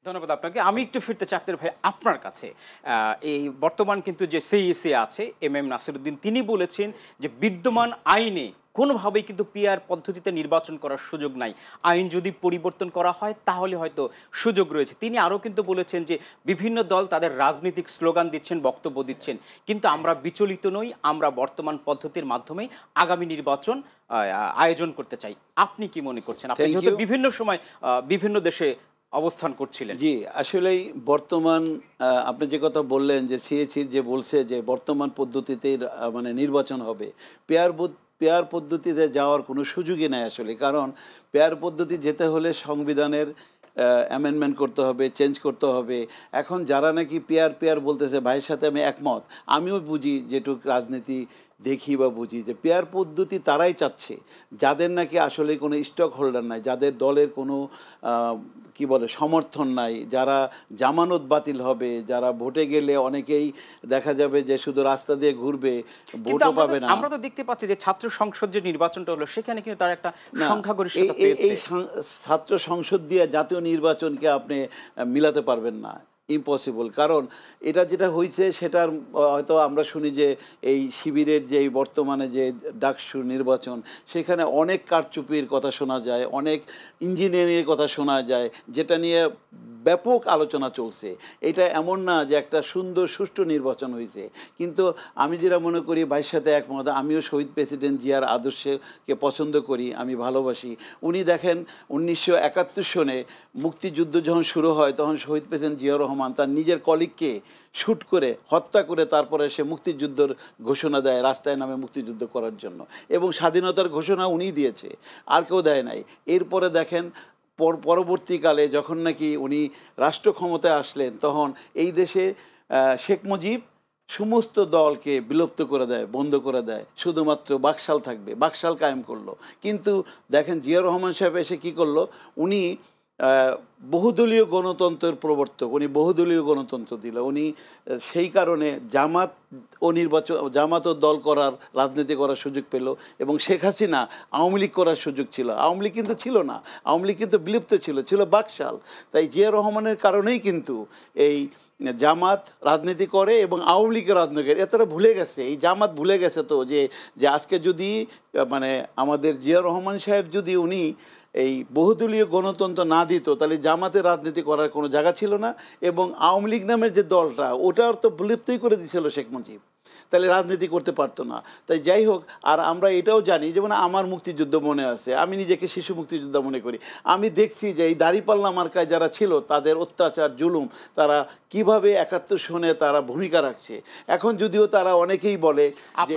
ধন্যবাদ আপনাকে। আমি একটু ফিরতে চাই আক্তার ভাই আপনার কাছে। এই বর্তমান কিন্তু যে সিইসি আছে এম নাসিরউদ্দিন তিনি বলেছেন যে বিদ্যমান আইনে কোনোভাবেই কিন্তু পিআর পদ্ধতিতে নির্বাচন করার সুযোগ নাই। আইন যদি পরিবর্তন করা হয় তাহলে হয়তো সুযোগ রয়েছে। তিনি আরও কিন্তু বলেছেন যে বিভিন্ন দল তাদের রাজনৈতিক স্লোগান দিচ্ছেন, বক্তব্য দিচ্ছেন। কিন্তু আমরা বিচলিত নই। আমরা বর্তমান পদ্ধতির মাধ্যমেই আগামী নির্বাচন আয়োজন করতে চাই। আপনি কি মনে করছেন? আপনি থ্যাংক যেহেতু ইউ। বিভিন্ন সময় বিভিন্ন দেশে অবস্থান করছিলেন। জি, আসলেই বর্তমান আপনি যে কথা বললেন যে সিএসির যে বলছে যে বর্তমান পদ্ধতিতেই মানে নির্বাচন হবে। পেয়ার পদ্ধতিতে যাওয়ার কোনো সুযোগই নাই আসলে। কারণ পেয়ার পদ্ধতি যেতে হলে সংবিধানের অ্যামেন্ডমেন্ট করতে হবে, চেঞ্জ করতে হবে। এখন যারা নাকি পেয়ার বলতেছে, ভাইয়ের সাথে আমি একমত। আমিও বুঝি যেটুক রাজনীতি দেখি বা বুঝি যে পেয়ার পদ্ধতি তারাই চাচ্ছে যাদের নাকি আসলে কোনো স্টক হোল্ডার নাই, যাদের দলের কোনো কি বলে সমর্থন নাই, যারা জামানত বাতিল হবে, যারা ভোটে গেলে অনেকেই দেখা যাবে যে শুধু রাস্তা দিয়ে ঘুরবে, ভোটও পাবে না। আমরা তো দেখতে পাচ্ছি যে ছাত্র সংসদ যে নির্বাচনটা হলো সেখানে কিন্তু তার একটা না, সংখ্যাগরিষ্ঠতা এই পেয়েছে। এই ছাত্র সংসদ দিয়ে জাতীয় নির্বাচনকে আপনি মিলাতে পারবেন না, ইম্পসিবল। কারণ এটা যেটা হয়েছে সেটার হয়তো আমরা শুনি যে এই শিবিরের যে বর্তমানে যে ডাকসু নির্বাচন, সেখানে অনেক কারচুপির কথা শোনা যায়, অনেক ইঞ্জিনিয়ারিংয়ের কথা শোনা যায়, যেটা নিয়ে ব্যাপক আলোচনা চলছে। এটা এমন না যে একটা সুন্দর সুষ্ঠু নির্বাচন হয়েছে। কিন্তু আমি যেটা মনে করি ভাইয়ের সাথে একমত, আমিও শহীদ প্রেসিডেন্ট জিয়ার আদর্শকে পছন্দ করি, আমি ভালোবাসি। উনি দেখেন 1971 সনে মুক্তিযুদ্ধ যখন শুরু হয় তখন শহীদ প্রেসিডেন্ট জিয়া রহমান তার নিজের কলিগকে শ্যুট করে হত্যা করে তারপরে সে মুক্তিযুদ্ধের ঘোষণা দেয়, রাস্তায় নামে মুক্তিযুদ্ধ করার জন্য, এবং স্বাধীনতার ঘোষণা উনিই দিয়েছে, আর কেউ দেয় নাই। এরপরে দেখেন পরবর্তীকালে যখন নাকি উনি রাষ্ট্র ক্ষমতায় আসলেন তখন এই দেশে শেখ মুজিব সমস্ত দলকে বিলুপ্ত করে দেয়, বন্ধ করে দেয়, শুধুমাত্র বাকশাল থাকবে, বাকশাল কায়েম করলো। কিন্তু দেখেন জিয়া রহমান সাহেব এসে কী করলো, উনি বহুদলীয় গণতন্ত্রের প্রবর্তক, উনি বহুদলীয় গণতন্ত্র দিল। উনি সেই কারণে জামাত ও দল করার, রাজনীতি করার সুযোগ পেল, এবং শেখ হাসিনা আওয়ামী লীগ করার সুযোগ ছিল। আওয়ামী লীগ কিন্তু ছিল না, আওয়ামী লীগ কিন্তু বিলুপ্ত ছিল বাকশাল। তাই জিয়া রহমানের কারণেই কিন্তু এই জামাত রাজনীতি করে এবং আওয়ামী লীগের রাজনীতি করে। এতটা ভুলে গেছে, এই জামাত ভুলে গেছে তো যে আজকে যদি মানে আমাদের জিয়া রহমান সাহেব যদি উনি এই বহুদলীয় গণতন্ত্র না দিত তাহলে জামাতের রাজনীতি করার কোনো জায়গা ছিল না, এবং আওয়ামী লীগ নামের যে দলটা ওটার তো বিলুপ্তই করে দিয়েছিল শেখ মুজিব, তাহলে রাজনীতি করতে পারতো না। তাই যাই হোক, আর আমরা এটাও জানি, যেমন আমার মুক্তিযুদ্ধ মনে আছে, আমি নিজেকে শিশু মুক্তিযোদ্ধা মনে করি। আমি দেখছি যে এই দাঁড়িপাল্লা মার্কায় যারা ছিল তাদের অত্যাচার, জুলুম, তারা কিভাবে 71 সনে তারা ভূমিকা রাখছে। এখন যদিও তারা অনেকেই বলে যে